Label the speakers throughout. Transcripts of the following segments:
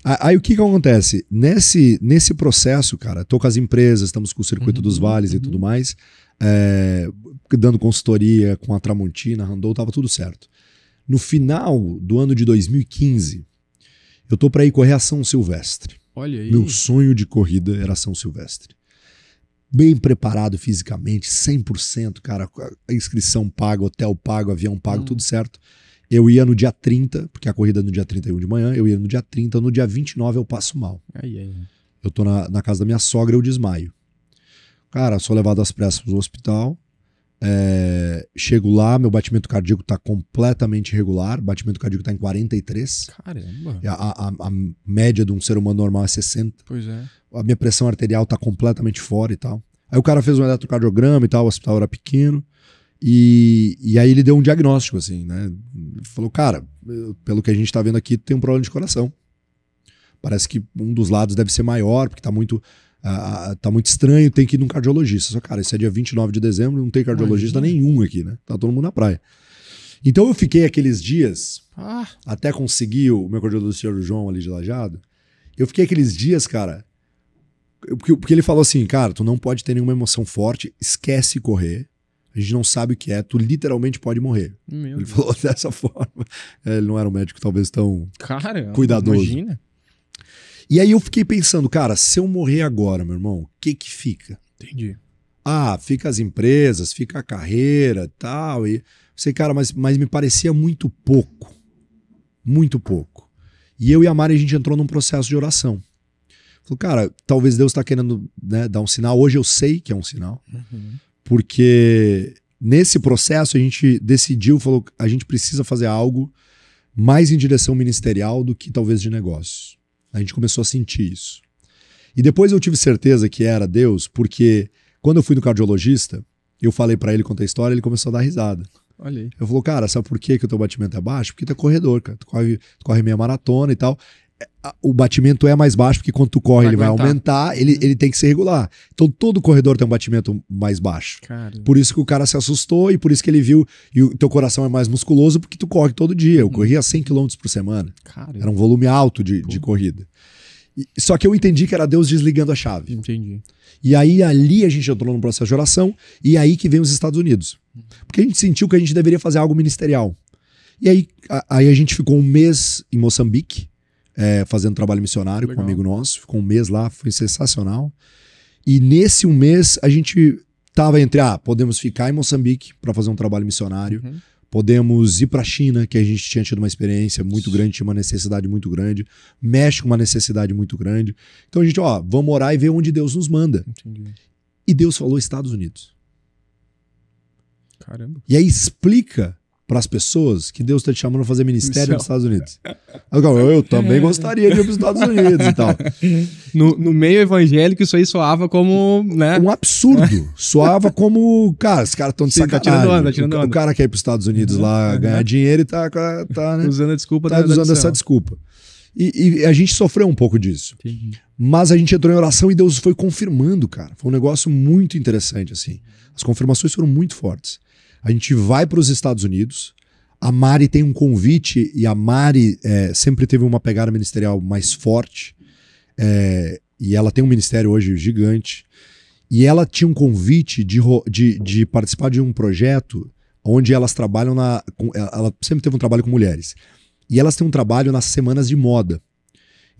Speaker 1: Aí o que acontece? Nesse processo, cara, tô com as empresas, estamos com o Circuito dos Vales e tudo mais, dando consultoria com a Tramontina, Randon, tava tudo certo. No final do ano de 2015, eu tô para ir correr a São Silvestre.
Speaker 2: Olha aí.
Speaker 1: Meu sonho de corrida era São Silvestre. Bem preparado fisicamente, 100%, cara, a inscrição paga, hotel pago, avião pago, tudo certo. Eu ia no dia 30, porque a corrida é no dia 31 de manhã, eu ia no dia 30, no dia 29 eu passo mal. Eu tô na casa da minha sogra, eu desmaio. Cara, sou levado às pressas pro hospital, chego lá, meu batimento cardíaco tá completamente irregular, batimento cardíaco tá em 43.
Speaker 2: Caramba.
Speaker 1: A média de um ser humano normal é 60.
Speaker 2: Pois é.
Speaker 1: A minha pressão arterial tá completamente fora e tal. Aí o cara fez um eletrocardiograma e tal, o hospital era pequeno. E aí ele deu um diagnóstico, assim, né? Falou, cara, pelo que a gente tá vendo aqui, tem um problema de coração. Parece que um dos lados deve ser maior, porque tá muito estranho, tem que ir num cardiologista. Só, cara, esse é dia 29 de dezembro, não tem cardiologista nenhum aqui, né? Tá todo mundo na praia. Então eu fiquei aqueles dias, até conseguir o meu cardiologista João ali de Lajeado, eu fiquei aqueles dias, cara, porque ele falou assim, cara, tu não pode ter nenhuma emoção forte, esquece correr. A gente não sabe o que é, tu literalmente pode morrer. Ele falou dessa forma. Ele não era um médico talvez tão cuidadoso.
Speaker 2: Imagina.
Speaker 1: E aí eu fiquei pensando, cara, se eu morrer agora, meu irmão, o que fica?
Speaker 2: Entendi.
Speaker 1: Fica as empresas, fica a carreira e tal. E sei, cara, mas me parecia muito pouco. Muito pouco. E eu e a Mari, a gente entrou num processo de oração. Falou, cara, talvez Deus está querendo, né, dar um sinal. Hoje eu sei que é um sinal. Porque nesse processo a gente decidiu, falou, a gente precisa fazer algo mais em direção ministerial do que talvez de negócios. A gente começou a sentir isso. E depois eu tive certeza que era Deus, porque quando eu fui no cardiologista, eu falei pra ele, contei a história, ele começou a dar risada.
Speaker 2: Olha aí.
Speaker 1: Eu falou, cara, sabe por que o teu batimento é baixo? Porque tu é corredor, cara. Tu corre meia maratona e tal. O batimento é mais baixo, porque quando tu corre ele vai aumentar, ele tem que ser regular. Então todo corredor tem um batimento mais baixo.
Speaker 2: Caramba.
Speaker 1: Por isso que o cara se assustou e por isso que ele viu, e o teu coração é mais musculoso porque tu corre todo dia. Eu corria 100 km por semana.
Speaker 2: Caramba.
Speaker 1: Era um volume alto de corrida. Só que eu entendi que era Deus desligando a chave.
Speaker 2: Entendi.
Speaker 1: E aí ali a gente entrou num processo de oração, e aí que vem os Estados Unidos. Porque a gente sentiu que a gente deveria fazer algo ministerial. E aí a gente ficou um mês em Moçambique, fazendo trabalho missionário com um amigo nosso. Ficou um mês lá, foi sensacional. E nesse um mês a gente tava entre, podemos ficar em Moçambique para fazer um trabalho missionário, podemos ir para a China, que a gente tinha tido uma experiência muito grande, tinha uma necessidade muito grande, México uma necessidade muito grande. Então a gente, vamos orar e ver onde Deus nos manda.
Speaker 2: Entendi.
Speaker 1: E Deus falou Estados Unidos.
Speaker 2: Caramba.
Speaker 1: E aí explica para as pessoas que Deus está te chamando a fazer ministério nos Estados Unidos. Eu também gostaria de ir para os Estados Unidos e tal.
Speaker 2: No meio evangélico, isso aí soava como, né?
Speaker 1: Um absurdo. Soava como, cara, os caras estão de sacanagem.
Speaker 2: Tá tirando onda.
Speaker 1: O cara quer ir para os Estados Unidos lá ganhar dinheiro e tá né?
Speaker 2: Usando a desculpa
Speaker 1: usando essa desculpa. E a gente sofreu um pouco disso.
Speaker 2: Entendi.
Speaker 1: Mas a gente entrou em oração e Deus foi confirmando, cara. Foi um negócio muito interessante, assim. As confirmações foram muito fortes. A gente vai para os Estados Unidos, a Mari tem um convite, e a Mari sempre teve uma pegada ministerial mais forte, e ela tem um ministério hoje gigante, e ela tinha um convite de participar de um projeto onde elas trabalham ela sempre teve um trabalho com mulheres, e elas têm um trabalho nas semanas de moda.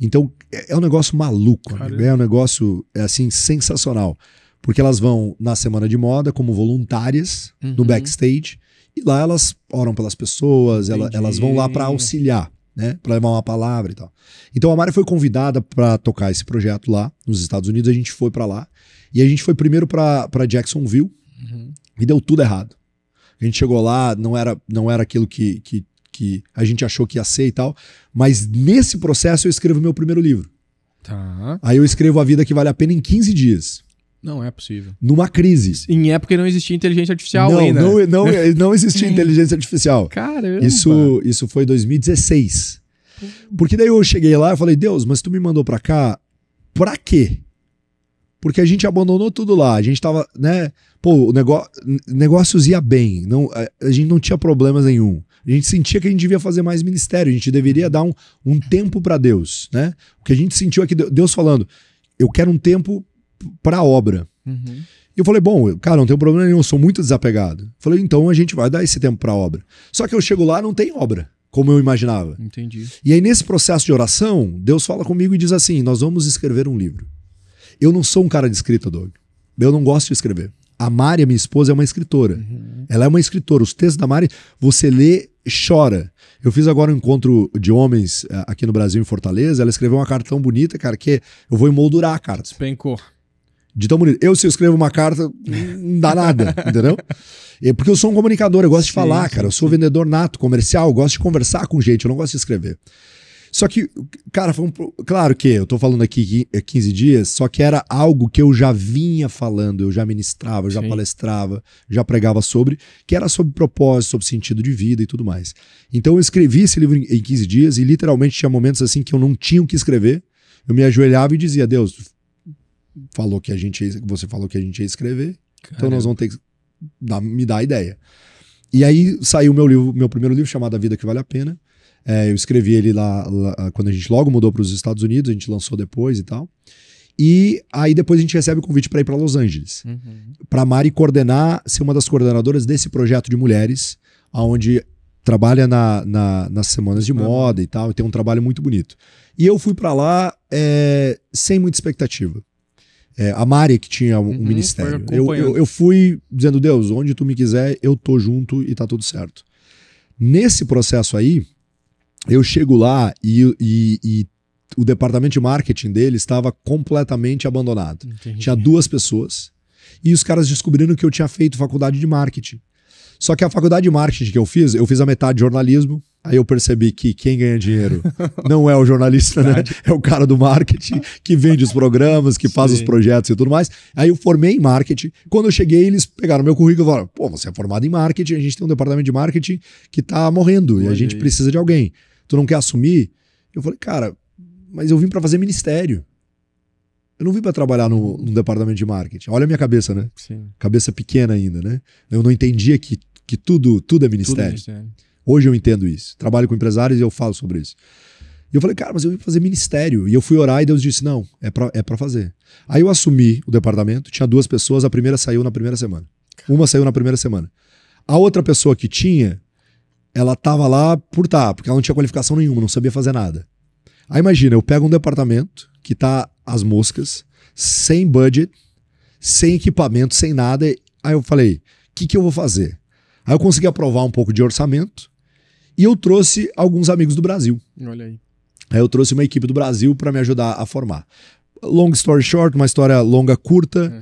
Speaker 1: Então é um negócio maluco, amigo, é um negócio assim, sensacional. Porque elas vão na semana de moda como voluntárias no backstage, e lá elas oram pelas pessoas, elas vão lá para auxiliar, né, para levar uma palavra e tal. Então a Mari foi convidada para tocar esse projeto lá nos Estados Unidos, a gente foi para lá, e a gente foi primeiro para Jacksonville, e deu tudo errado. A gente chegou lá, não era aquilo que a gente achou que ia ser e tal, mas nesse processo eu escrevo meu primeiro livro.
Speaker 2: Tá.
Speaker 1: Aí eu escrevo A Vida que Vale a Pena em 15 dias.
Speaker 2: Não é possível.
Speaker 1: Numa crise.
Speaker 2: Em época que não existia inteligência artificial ainda.
Speaker 1: Não existia inteligência artificial.
Speaker 2: Caramba.
Speaker 1: Isso foi 2016. Porque daí eu cheguei lá e falei, Deus, mas tu me mandou pra cá, pra quê? Porque a gente abandonou tudo lá. A gente tava, né? Pô, negócios ia bem. A gente não tinha problemas nenhum. A gente sentia que a gente devia fazer mais ministério, a gente deveria dar um tempo para Deus, né? O que a gente sentiu é que Deus falando, eu quero um tempo para a obra.
Speaker 2: Uhum.
Speaker 1: E eu falei, bom, cara, não tem problema nenhum, eu sou muito desapegado. Falei, então a gente vai dar esse tempo para a obra. Só que eu chego lá, não tem obra, como eu imaginava.
Speaker 2: Entendi.
Speaker 1: E aí nesse processo de oração, Deus fala comigo e diz assim, nós vamos escrever um livro. Eu não sou um cara de escrita, Doug. Eu não gosto de escrever. A Mari, minha esposa, é uma escritora.
Speaker 2: Uhum.
Speaker 1: Ela é uma escritora. Os textos da Mari, você lê, chora. Eu fiz agora um encontro de homens aqui no Brasil, em Fortaleza. Ela escreveu uma carta tão bonita, cara, que eu vou emoldurar a carta.
Speaker 2: Despencou.
Speaker 1: De tão bonito. Se eu escrevo uma carta, não dá nada, entendeu? Porque eu sou um comunicador, eu gosto de falar, cara. Eu sou vendedor nato, comercial, eu gosto de conversar com gente, eu não gosto de escrever. Só que, cara, claro que eu tô falando aqui 15 dias, só que era algo que eu já vinha falando, eu já ministrava, eu já palestrava, já pregava sobre, que era sobre propósito, sobre sentido de vida e tudo mais. Então eu escrevi esse livro em 15 dias e literalmente tinha momentos assim que eu não tinha o que escrever. Eu me ajoelhava e dizia, Deus, você falou que a gente ia escrever, então nós vamos ter que me dar a ideia. E aí saiu meu primeiro livro chamado A Vida que Vale a Pena. Eu escrevi ele lá quando a gente logo mudou para os Estados Unidos, a gente lançou depois e tal. E aí depois a gente recebe o convite para ir para Los Angeles. Para a Mari ser uma das coordenadoras desse projeto de mulheres, onde trabalha nas semanas de moda e tal, e tem um trabalho muito bonito. E eu fui para lá sem muita expectativa. A Mari que tinha um ministério. Eu fui dizendo, Deus, onde tu me quiser, eu tô junto e tá tudo certo. Nesse processo aí, eu chego lá e o departamento de marketing dele estava completamente abandonado.
Speaker 2: Entendi.
Speaker 1: Tinha 2 pessoas e os caras descobriram que eu tinha feito faculdade de marketing. Só que a faculdade de marketing que eu fiz a metade de jornalismo. Aí eu percebi que quem ganha dinheiro não é o jornalista, né? É o cara do marketing que vende os programas, que faz os projetos e tudo mais. Aí eu formei em marketing. Quando eu cheguei, eles pegaram meu currículo e falaram, pô, você é formado em marketing, a gente tem um departamento de marketing que tá morrendo e a gente precisa de alguém. Tu não quer assumir? Eu falei, cara, mas eu vim para fazer ministério. Eu não vim para trabalhar no departamento de marketing. Olha a minha cabeça, né?
Speaker 2: Sim.
Speaker 1: Cabeça pequena ainda, né? Eu não entendia que tudo é ministério. Hoje eu entendo isso. Trabalho com empresários e eu falo sobre isso. E eu falei, cara, mas eu vim fazer ministério. E eu fui orar e Deus disse, não, é pra fazer. Aí eu assumi o departamento, tinha 2 pessoas, a primeira saiu na primeira semana. Uma saiu na primeira semana. A outra pessoa que tinha, ela tava lá porque ela não tinha qualificação nenhuma, não sabia fazer nada. Aí imagina, eu pego um departamento que tá às moscas, sem budget, sem equipamento, sem nada. Aí eu falei, o que eu vou fazer? Aí eu consegui aprovar um pouco de orçamento e eu trouxe alguns amigos do Brasil.
Speaker 2: Olha aí.
Speaker 1: Aí eu trouxe uma equipe do Brasil para me ajudar a formar. Long story short, uma história longa, curta.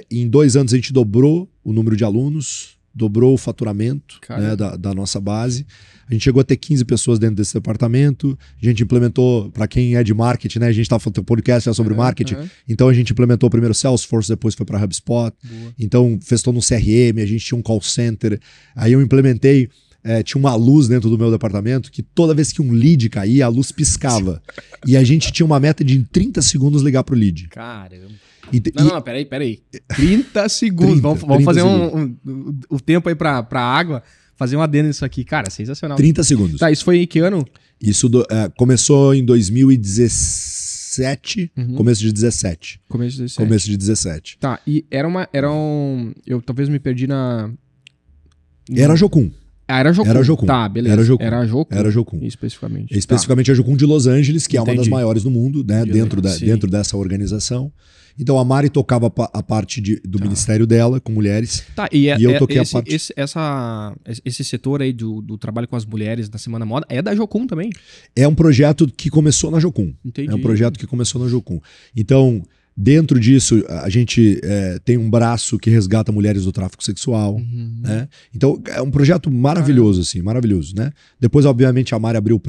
Speaker 1: Em 2 anos a gente dobrou o número de alunos, dobrou o faturamento, né, da nossa base. A gente chegou a ter 15 pessoas dentro desse departamento. A gente implementou, para quem é de marketing, né? A gente estava falando podcast sobre marketing. Então a gente implementou primeiro Salesforce, depois foi para HubSpot. Boa. Então fez todo um CRM, a gente tinha um call center. Aí eu implementei, tinha uma luz dentro do meu departamento que toda vez que um lead caía, a luz piscava. E a gente tinha uma meta de em 30 segundos ligar pro lead.
Speaker 2: Caramba. Não, peraí. 30 segundos. Vamos fazer o tempo aí pra água. Fazer um adendo nisso aqui. Cara, sensacional.
Speaker 1: 30 segundos.
Speaker 2: Tá, isso foi em que ano?
Speaker 1: Isso começou em 2017, começo de 17. Começo de 17.
Speaker 2: Tá, e eu talvez me perdi na...
Speaker 1: Era Jocum.
Speaker 2: Era Jocum.
Speaker 1: Era Jocum.
Speaker 2: Tá, beleza.
Speaker 1: Era Jocum.
Speaker 2: Especificamente.
Speaker 1: Especificamente a Jocum de Los Angeles, que é uma das maiores do mundo, né? Dentro dessa organização. Então a Mari tocava a parte do ministério dela, com mulheres.
Speaker 2: Tá, e
Speaker 1: eu toquei a parte...
Speaker 2: Esse setor aí do trabalho com as mulheres na Semana Moda é da Jocum também?
Speaker 1: É um projeto que começou na Jocum.
Speaker 2: Entendi.
Speaker 1: É um projeto que começou na Jocum. Então, dentro disso, a gente tem um braço que resgata mulheres do tráfico sexual. Né? Então, é um projeto maravilhoso, assim, maravilhoso. Né? Depois, obviamente, a Mari abriu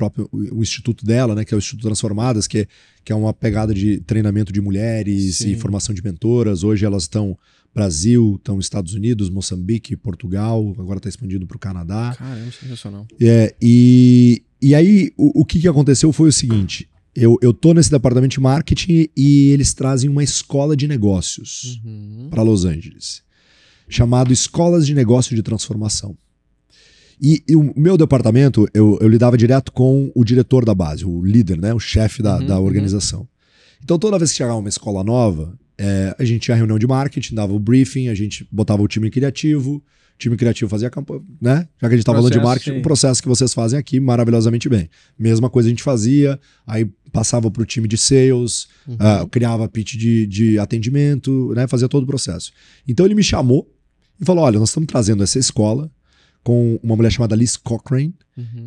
Speaker 1: o instituto dela, né, que é o Instituto Transformadas, que é uma pegada de treinamento de mulheres e formação de mentoras. Hoje elas estão Brasil, estão Estados Unidos, Moçambique, Portugal, agora está expandindo para o Canadá.
Speaker 2: Caramba, sensacional.
Speaker 1: E aí, o que aconteceu foi o seguinte... Eu tô nesse departamento de marketing e eles trazem uma escola de negócios para Los Angeles, chamado Escolas de Negócio de Transformação. E o meu departamento, eu lidava direto com o diretor da base, o líder, né? O chefe da organização. Então, toda vez que chegava uma escola nova, a gente tinha reunião de marketing, dava o briefing, a gente botava o time criativo fazia a campanha, né? Já que a gente tá falando de marketing, o processo que vocês fazem aqui maravilhosamente bem. Mesma coisa a gente fazia, aí passava pro time de sales, criava pitch de atendimento, né? Fazia todo o processo. Então ele me chamou e falou, olha, nós estamos trazendo essa escola com uma mulher chamada Liz Cochrane,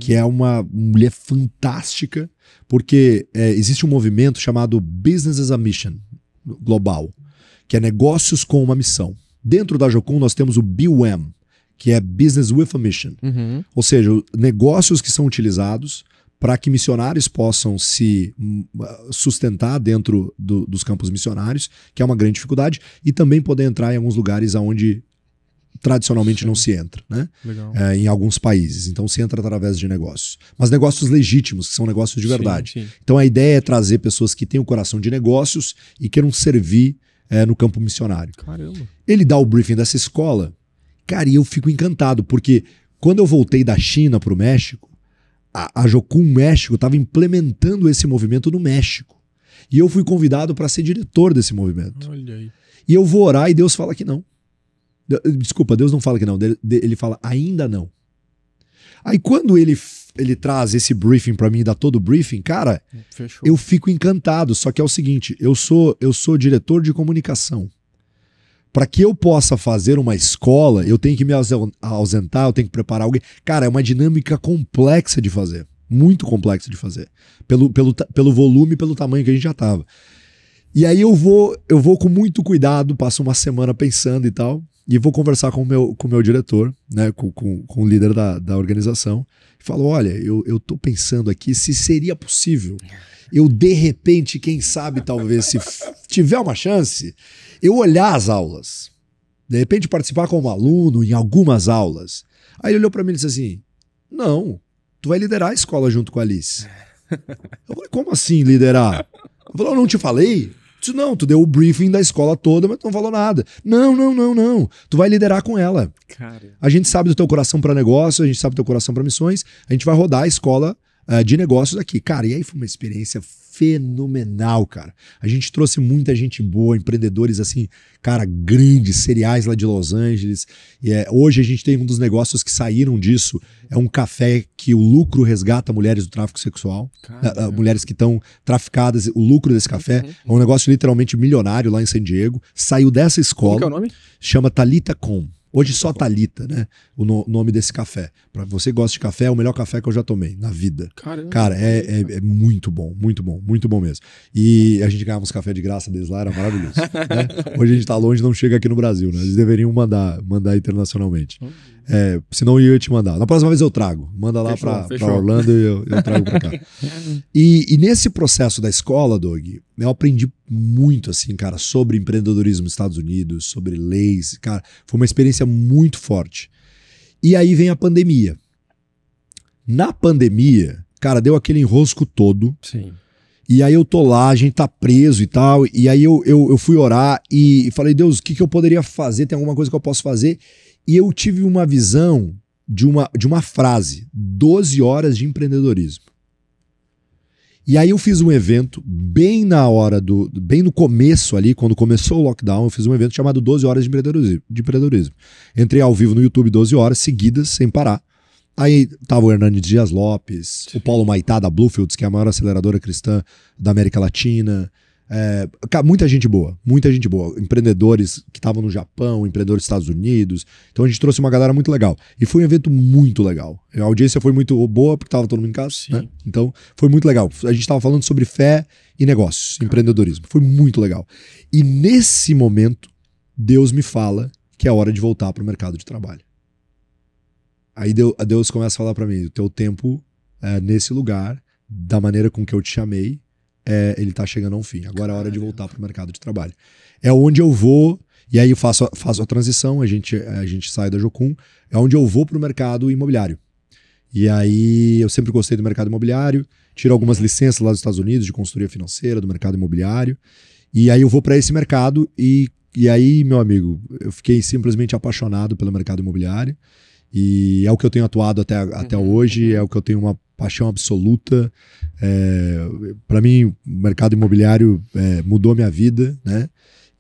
Speaker 1: que é uma mulher fantástica, porque existe um movimento chamado Business as a Mission global, que é negócios com uma missão. Dentro da Jocum nós temos o BWM, que é Business with a Mission. Ou seja, negócios que são utilizados para que missionários possam se sustentar dentro dos campos missionários, que é uma grande dificuldade, e também poder entrar em alguns lugares onde tradicionalmente não se entra, né? Em alguns países. Então se entra através de negócios. Mas negócios legítimos, que são negócios de verdade. Sim. Então a ideia é trazer pessoas que têm o coração de negócios e queiram servir no campo missionário.
Speaker 2: Caramba.
Speaker 1: Ele dá o briefing dessa escola, cara, e eu fico encantado, porque quando eu voltei da China para o México, a Jocum México estava implementando esse movimento no México. E eu fui convidado para ser diretor desse movimento.
Speaker 2: Olha aí.
Speaker 1: E eu vou orar e Deus fala que não. Desculpa, Deus não fala que não, ele fala ainda não. Aí quando ele traz esse briefing para mim e dá todo o briefing, cara,
Speaker 2: fechou.
Speaker 1: Eu fico encantado, só que é o seguinte, eu sou diretor de comunicação. Para que eu possa fazer uma escola, eu tenho que me ausentar, eu tenho que preparar alguém. Cara, é uma dinâmica complexa de fazer, muito complexa de fazer, pelo volume e pelo tamanho que a gente já tava. E aí eu vou com muito cuidado, passo uma semana pensando e tal, e vou conversar com o meu diretor, né, com o líder da organização, e falo, olha, eu tô pensando aqui se seria possível eu, de repente, quem sabe, talvez, se tiver uma chance, eu olhar as aulas, de repente participar como aluno em algumas aulas. Aí ele olhou para mim e disse assim, não, tu vai liderar a escola junto com a Alice. Eu falei, como assim liderar? Eu falei, eu não te falei? Disse, não, tu deu o briefing da escola toda, mas tu não falou nada. Não. Tu vai liderar com ela.
Speaker 2: Cara.
Speaker 1: A gente sabe do teu coração para negócio, a gente sabe do teu coração para missões, a gente vai rodar a escola de negócios aqui. Cara, e aí foi uma experiência fenomenal, cara. A gente trouxe muita gente boa, empreendedores assim, cara, grandes, seriais lá de Los Angeles. E hoje a gente tem um dos negócios que saíram disso, é um café que o lucro resgata mulheres do tráfico sexual. Mulheres que estão traficadas, o lucro desse café é um negócio literalmente milionário lá em San Diego. Saiu dessa escola.
Speaker 2: Como que é o nome?
Speaker 1: Chama Thalita Com. Hoje só Thalita, né? O nome desse café. Pra você que gosta de café, é o melhor café que eu já tomei na vida.
Speaker 2: Caramba.
Speaker 1: Cara, é muito bom mesmo. E a gente ganhava uns cafés de graça deles lá, era maravilhoso. Né? Hoje a gente tá longe, não chega aqui no Brasil, né? Eles deveriam mandar internacionalmente. Senão eu ia te mandar. Na próxima vez eu trago. Manda lá pra Orlando e eu trago pra cá. E nesse processo da escola, Doug, eu aprendi muito, assim, cara, sobre empreendedorismo nos Estados Unidos, sobre leis. Cara, foi uma experiência muito forte. E aí vem a pandemia. Na pandemia, cara, deu aquele enrosco todo.
Speaker 2: Sim.
Speaker 1: E aí eu tô lá, a gente tá preso e tal. E aí eu fui orar e falei, Deus, o que eu poderia fazer? Tem alguma coisa que eu posso fazer? E eu tive uma visão de uma frase, 12 horas de empreendedorismo. E aí eu fiz um evento bem no começo ali, quando começou o lockdown, eu fiz um evento chamado 12 horas de empreendedorismo. Entrei ao vivo no YouTube 12 horas seguidas, sem parar. Aí tava o Hernandes Dias Lopes, o Paulo Maitá da Bluefields, que é a maior aceleradora cristã da América Latina. Muita gente boa. Empreendedores que estavam no Japão, empreendedores dos Estados Unidos. Então a gente trouxe uma galera muito legal. E foi um evento muito legal. A audiência foi muito boa, porque estava todo mundo em casa. Né? Então foi muito legal. A gente estava falando sobre fé e negócios, empreendedorismo. Foi muito legal. E nesse momento, Deus me fala que é hora de voltar para o mercado de trabalho. Aí Deus começa a falar para mim, o teu tempo nesse lugar, da maneira com que eu te chamei, ele tá chegando a um fim. Agora é hora de voltar para o mercado de trabalho. É onde eu vou, e aí eu faço a transição, a gente sai da Jocum, é onde eu vou para o mercado imobiliário. E aí eu sempre gostei do mercado imobiliário, tiro algumas licenças lá dos Estados Unidos de consultoria financeira, do mercado imobiliário, e aí eu vou para esse mercado e aí, meu amigo, eu fiquei simplesmente apaixonado pelo mercado imobiliário. E é o que eu tenho atuado até hoje, é o que eu tenho uma paixão absoluta. Para mim, o mercado imobiliário mudou a minha vida, né?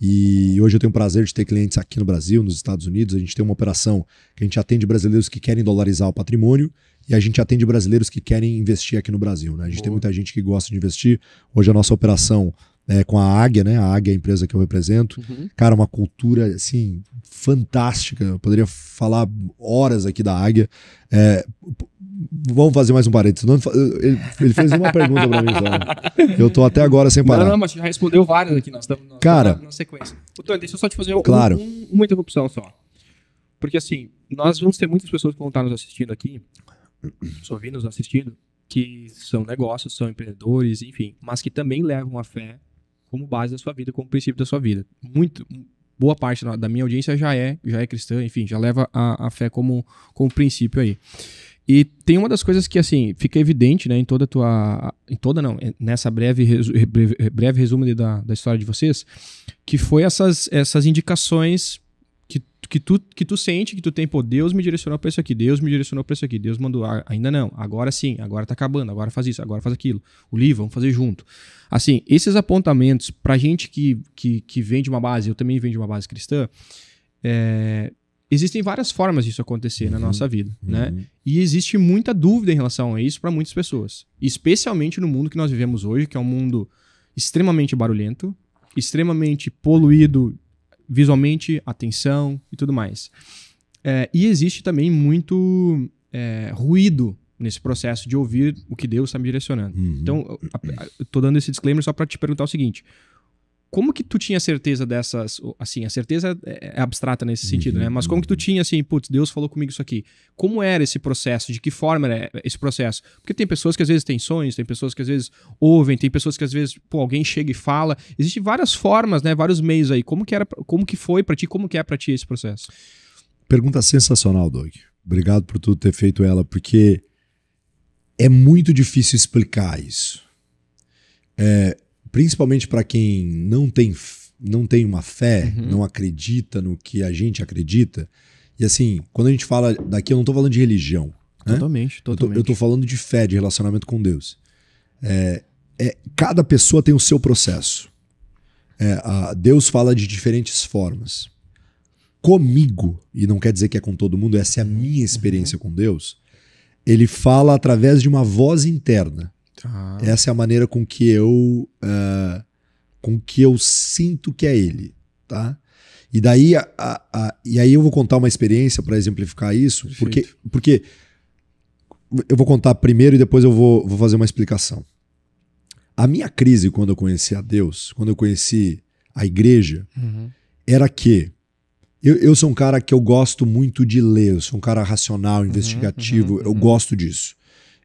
Speaker 1: E hoje eu tenho o prazer de ter clientes aqui no Brasil, nos Estados Unidos. A gente tem uma operação que a gente atende brasileiros que querem dolarizar o patrimônio e a gente atende brasileiros que querem investir aqui no Brasil, né? A gente tem muita gente que gosta de investir. Hoje a nossa operação é com a Águia, né? A Águia é a empresa que eu represento. Cara, uma cultura, assim, fantástica. Eu poderia falar horas aqui da Águia. Vamos fazer mais um parênteses. Ele fez uma pergunta pra mim só. Eu tô até agora sem parar.
Speaker 2: Não, mas já respondeu várias aqui. Nós estamos na sequência. Tony, deixa eu só te fazer uma interrupção só. Porque assim, nós vamos ter muitas pessoas que vão estar nos assistindo aqui, nos assistindo, que são negócios, são empreendedores, enfim, mas que também levam a fé como base da sua vida, como princípio da sua vida. Boa parte da minha audiência já é cristã, enfim, já leva a fé como princípio aí. E tem uma das coisas que, assim, fica evidente, né, nessa breve resumo da história de vocês, que foi essas indicações que tu sente, que tu tem, pô, Deus me direcionou para isso aqui, Deus me direcionou para isso aqui, Deus mandou, ainda não, agora sim, agora tá acabando, agora faz isso, agora faz aquilo, o livro, vamos fazer junto. Assim, esses apontamentos pra gente que vem de uma base, eu também venho de uma base cristã, existem várias formas disso acontecer na nossa vida, né? E existe muita dúvida em relação a isso para muitas pessoas, especialmente no mundo que nós vivemos hoje, que é um mundo extremamente barulhento, extremamente poluído visualmente, atenção e tudo mais. E existe também muito ruído nesse processo de ouvir o que Deus está me direcionando. Então, eu tô dando esse disclaimer só para te perguntar o seguinte: como que tu tinha certeza dessas... Assim, a certeza é abstrata nesse sentido, né? Mas como que tu tinha, assim, putz, Deus falou comigo isso aqui. Como era esse processo? De que forma era esse processo? Porque tem pessoas que às vezes têm sonhos, tem pessoas que às vezes ouvem, tem pessoas que às vezes, alguém chega e fala. Existem várias formas, né? Vários meios aí. Como que foi pra ti? Como que é pra ti esse processo?
Speaker 1: Pergunta sensacional, Doug. Obrigado por tu ter feito ela, porque é muito difícil explicar isso. Principalmente para quem não tem uma fé, não acredita no que a gente acredita. E assim, quando a gente fala daqui, eu não tô falando de religião. Né?
Speaker 2: Totalmente.
Speaker 1: Eu tô falando de fé, de relacionamento com Deus. Cada pessoa tem o seu processo. Deus fala de diferentes formas. Comigo, e não quer dizer que é com todo mundo, essa é a minha experiência com Deus, ele fala através de uma voz interna. Essa é a maneira com que eu sinto que é ele, tá? E daí e aí eu vou contar uma experiência para exemplificar isso, porque eu vou contar primeiro e depois eu vou fazer uma explicação. A minha crise quando eu conheci a Deus, quando eu conheci a igreja, era que eu sou um cara que eu gosto muito de ler, eu sou um cara racional, investigativo, eu gosto disso.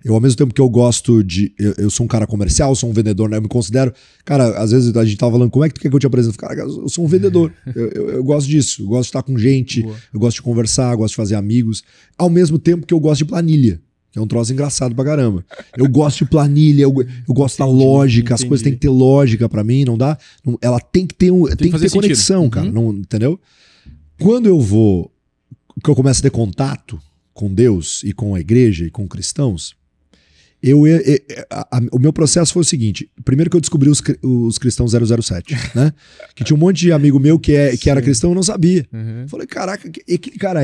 Speaker 1: Ao mesmo tempo que eu gosto de... Eu sou um cara comercial, sou um vendedor, né? Eu me considero... Cara, às vezes a gente tava falando, como é que tu quer que eu te apresente? Cara, eu sou um vendedor. Eu gosto disso. Eu gosto de estar com gente, eu gosto de conversar, eu gosto de fazer amigos. Ao mesmo tempo que eu gosto de planilha, que é um troço engraçado pra caramba. Eu gosto de planilha, eu gosto da lógica, as coisas têm que ter lógica pra mim, não dá... Ela tem que ter, tem que ter conexão, cara. Não, entendeu? Quando que eu começo a ter contato com Deus e com a igreja e com cristãos, o meu processo foi o seguinte: primeiro que eu descobri os cristãos 007, né? Que tinha um monte de amigo meu que era cristão, eu não sabia. Falei, caraca, aquele cara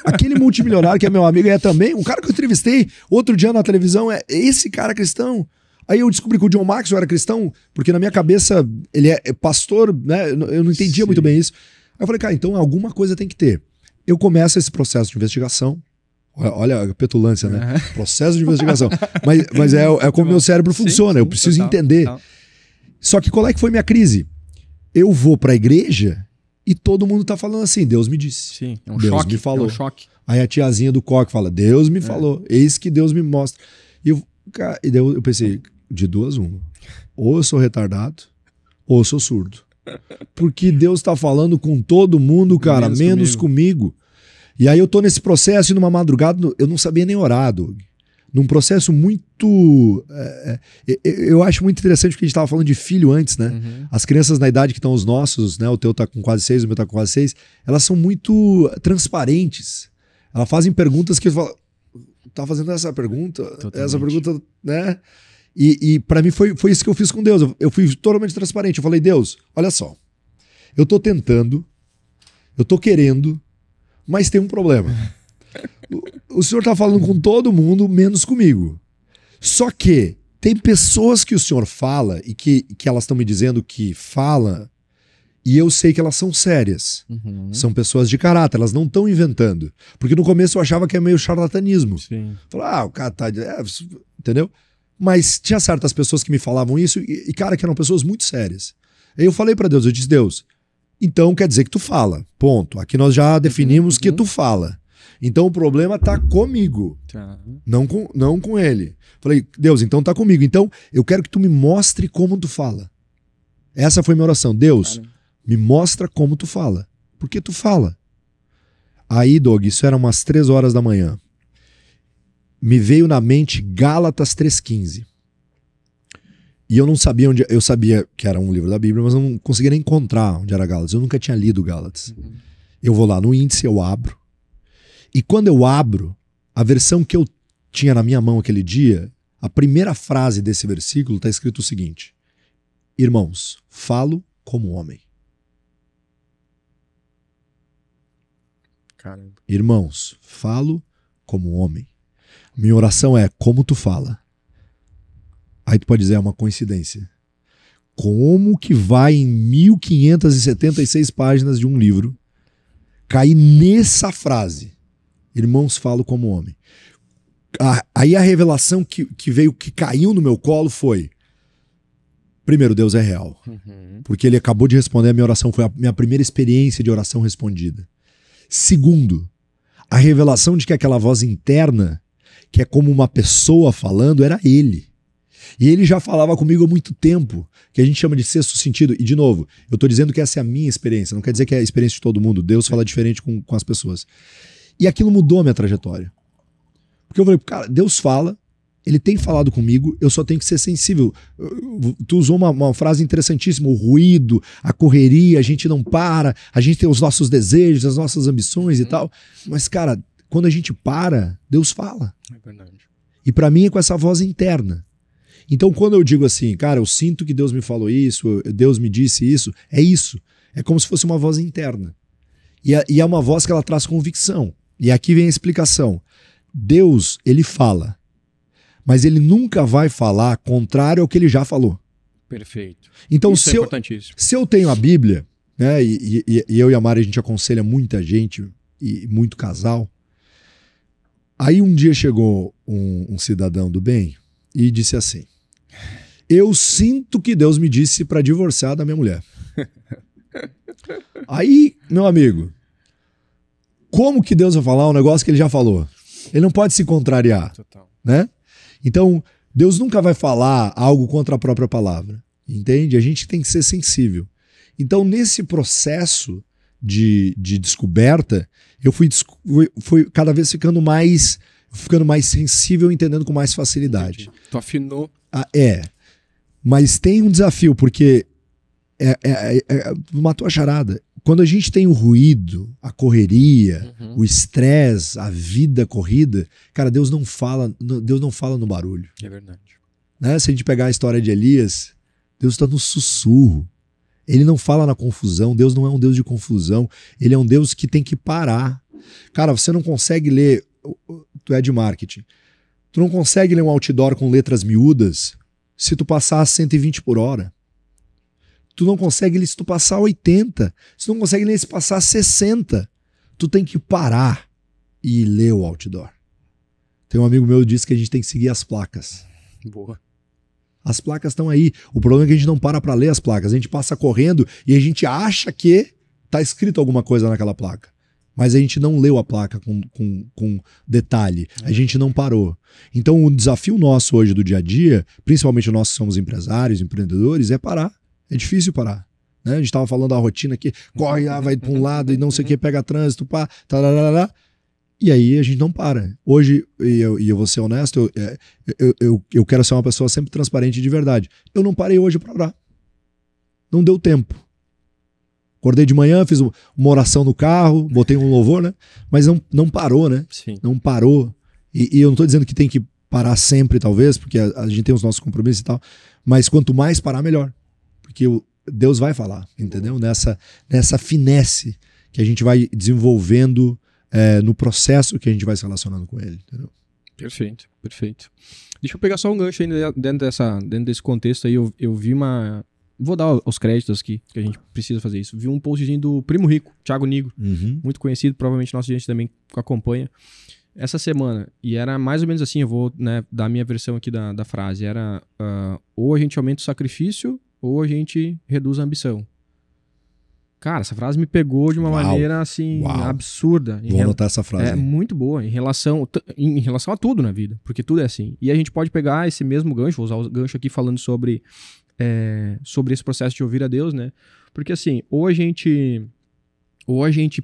Speaker 1: aquele multimilionário que é meu amigo também, um cara que eu entrevistei outro dia na televisão, esse cara cristão. Aí eu descobri que o John Maxwell era cristão, porque na minha cabeça ele é pastor, né? Eu não entendia muito bem isso. Aí eu falei, cara, então alguma coisa tem que ter. Eu começo esse processo de investigação. Olha a petulância, né? Processo de investigação. Mas é como meu cérebro funciona, eu preciso entender. Só que qual é que foi minha crise? Eu vou pra igreja e todo mundo tá falando assim, Deus me disse.
Speaker 2: Sim, é um
Speaker 1: Deus
Speaker 2: choque.
Speaker 1: me falou.
Speaker 2: É um choque.
Speaker 1: Aí a tiazinha do coque fala, Deus me falou, eis que Deus me mostra. E daí eu pensei, de duas uma. Ou eu sou retardado, ou eu sou surdo. Porque Deus tá falando com todo mundo, cara, menos comigo. E aí eu tô nesse processo e numa madrugada eu não sabia nem orar, Doug. Num processo muito... eu acho muito interessante porque a gente tava falando de filho antes, né? As crianças na idade que estão os nossos, né? O teu tá com quase 6, o meu tá com quase 6. Elas são muito transparentes. Elas fazem perguntas que eu falo, tá fazendo essa pergunta? Totalmente. Essa pergunta, né? E para mim foi isso que eu fiz com Deus. Eu fui totalmente transparente. Eu falei, Deus, olha só, eu tô tentando, eu tô querendo, mas tem um problema. O senhor tá falando com todo mundo, menos comigo. Só que tem pessoas que o senhor fala e que elas estão me dizendo que fala, e eu sei que elas são sérias. São pessoas de caráter, elas não estão inventando. Porque no começo eu achava que é meio charlatanismo. Falei, o cara tá... entendeu? Mas tinha certas pessoas que me falavam isso e, cara, que eram pessoas muito sérias. Aí eu falei pra Deus, eu disse, Deus, então quer dizer que tu fala, ponto. Aqui nós já definimos que tu fala. Então o problema tá comigo, não com ele. Falei, Deus, então tá comigo. Então eu quero que tu me mostre como tu fala. Essa foi minha oração. Deus, me mostra como tu fala. Porque tu fala. Aí, Doug, isso era umas 3 horas da manhã. Me veio na mente Gálatas 3,15. E eu não sabia onde... Eu sabia que era um livro da Bíblia, mas não conseguia nem encontrar onde era Gálatas. Eu nunca tinha lido Gálatas. Eu vou lá no índice, eu abro. E quando eu abro, a versão que eu tinha na minha mão aquele dia, a primeira frase desse versículo está escrito o seguinte: irmãos, falo como homem.
Speaker 2: Caramba.
Speaker 1: Irmãos, falo como homem. Minha oração é como tu fala. Aí tu pode dizer, é uma coincidência. Como que vai em 1576 páginas de um livro cair nessa frase? Irmãos, falo como homem. Aí a revelação que veio, que caiu no meu colo foi: primeiro, Deus é real. Porque ele acabou de responder a minha oração, foi a minha primeira experiência de oração respondida. Segundo, a revelação de que aquela voz interna, que é como uma pessoa falando, era ele. E ele já falava comigo há muito tempo, que a gente chama de sexto sentido. E, de novo, eu estou dizendo que essa é a minha experiência, não quer dizer que é a experiência de todo mundo. Deus fala diferente com as pessoas. E aquilo mudou a minha trajetória. Porque eu falei, cara, Deus fala, ele tem falado comigo, eu só tenho que ser sensível. Tu usou uma frase interessantíssima, o ruído, a correria, a gente não para, a gente tem os nossos desejos, as nossas ambições e tal. Mas, cara, quando a gente para, Deus fala.
Speaker 2: É verdade.
Speaker 1: E pra mim é com essa voz interna. Então quando eu digo assim, cara, eu sinto que Deus me falou isso, Deus me disse isso, é isso. É como se fosse uma voz interna. E é uma voz que ela traz convicção. E aqui vem a explicação. Deus, ele fala. Mas ele nunca vai falar contrário ao que ele já falou.
Speaker 2: Perfeito.
Speaker 1: Então,
Speaker 2: isso é importantíssimo.
Speaker 1: Se eu tenho a Bíblia, né, e eu e a Mari, a gente aconselha muita gente e muito casal. Aí um dia chegou um cidadão do bem e disse assim: eu sinto que Deus me disse para divorciar da minha mulher. Aí, meu amigo, como que Deus vai falar um negócio que ele já falou? Ele não pode se contrariar.
Speaker 2: Total.
Speaker 1: Né? Então, Deus nunca vai falar algo contra a própria palavra. Entende? A gente tem que ser sensível. Então, nesse processo de descoberta, eu fui cada vez ficando mais sensível, entendendo com mais facilidade.
Speaker 2: Entendi. Tu afinou.
Speaker 1: Mas tem um desafio, porque matou a charada. Quando a gente tem o ruído, a correria, o estresse, a vida corrida, cara, Deus não fala no barulho.
Speaker 2: É verdade.
Speaker 1: Né? Se a gente pegar a história de Elias, Deus está no sussurro. Ele não fala na confusão. Deus não é um Deus de confusão. Ele é um Deus que tem que parar. Cara, você não consegue ler... Tu é de marketing. Tu não consegue ler um outdoor com letras miúdas se tu passar a 120 por hora. Tu não consegue ler se tu passar 80. Tu não consegue ler se passar 60. Tu tem que parar e ler o outdoor. Tem um amigo meu que disse que a gente tem que seguir as placas.
Speaker 2: Boa.
Speaker 1: As placas estão aí. O problema é que a gente não para ler as placas. A gente passa correndo e a gente acha que tá escrito alguma coisa naquela placa. Mas a gente não leu a placa com detalhe. A gente não parou. Então o desafio nosso hoje do dia a dia, principalmente nós que somos empresários, empreendedores, é parar. É difícil parar. Né? A gente estava falando da rotina aqui, corre, vai para um lado e não sei o que, pega trânsito, pá, tararara, e aí a gente não para. Hoje, e eu vou ser honesto, eu quero ser uma pessoa sempre transparente de verdade. Eu não parei hoje para orar. Não deu tempo. Acordei de manhã, fiz uma oração no carro, botei um louvor, né? Mas não parou, né?
Speaker 2: Sim.
Speaker 1: Não parou. E eu não tô dizendo que tem que parar sempre, talvez, porque a gente tem os nossos compromissos e tal. Mas quanto mais parar, melhor. Porque Deus vai falar, entendeu? Nessa finesse que a gente vai desenvolvendo no processo que a gente vai se relacionando com ele, entendeu?
Speaker 2: Perfeito, perfeito. Deixa eu pegar só um gancho ainda dentro desse contexto aí. Eu vi uma... Vou dar os créditos aqui, que a gente precisa fazer isso. Vi um postzinho do Primo Rico, Thiago Nigro, muito conhecido, provavelmente nossa gente também acompanha. Essa semana, e era mais ou menos assim, eu vou, né, dar a minha versão aqui da frase, era ou a gente aumenta o sacrifício, ou a gente reduz a ambição. Cara, essa frase me pegou de uma maneira, assim, absurda.
Speaker 1: Vou anotar essa frase.
Speaker 2: É muito boa, em relação a tudo na vida, porque tudo é assim. E a gente pode pegar esse mesmo gancho, vou usar o gancho aqui falando sobre esse processo de ouvir a Deus, né? Porque assim, ou a gente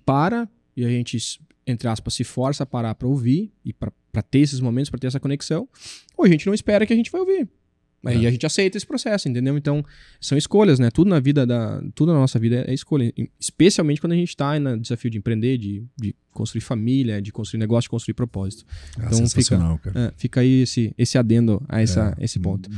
Speaker 2: para e a gente, entre aspas, se força a parar para ouvir e para ter esses momentos, para ter essa conexão, ou a gente não espera que a gente vai ouvir. Aí a gente aceita esse processo, entendeu? Então, são escolhas, né? Tudo na nossa vida é escolha. Especialmente quando a gente está no desafio de empreender, de construir família, de construir negócio, de construir propósito. Então,
Speaker 1: sensacional, cara.
Speaker 2: Fica aí esse adendo a esse ponto.